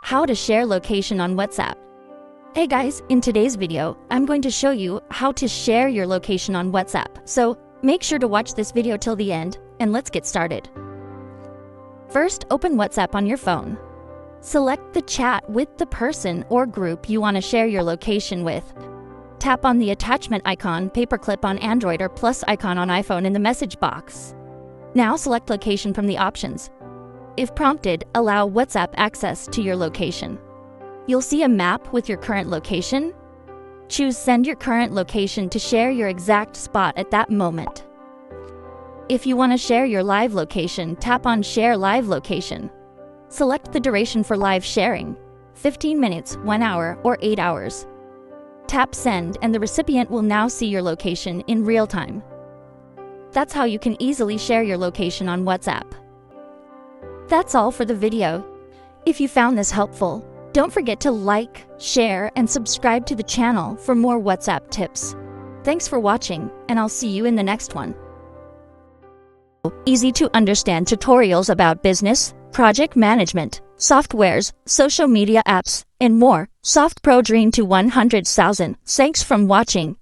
how to share location on WhatsApp. Hey guys, in today's video, I'm going to show you how to share your location on WhatsApp. So make sure to watch this video till the end, and let's get started. First, open WhatsApp on your phone. Select the chat with the person or group you want to share your location with. Tap on the attachment icon, paperclip on Android or plus icon on iPhone in the message box. Now select location from the options. If prompted, allow WhatsApp access to your location. You'll see a map with your current location. Choose Send your current location to share your exact spot at that moment. If you want to share your live location, tap on Share Live Location. Select the duration for live sharing, 15 minutes, 1 hour, or 8 hours. Tap Send and the recipient will now see your location in real time. That's how you can easily share your location on WhatsApp. That's all for the video. If you found this helpful, don't forget to like, share, and subscribe to the channel for more WhatsApp tips. Thanks for watching, and I'll see you in the next one. Easy to understand tutorials about business, project management, softwares, social media apps, and more. Softpro dream to 100,000. Thanks for watching.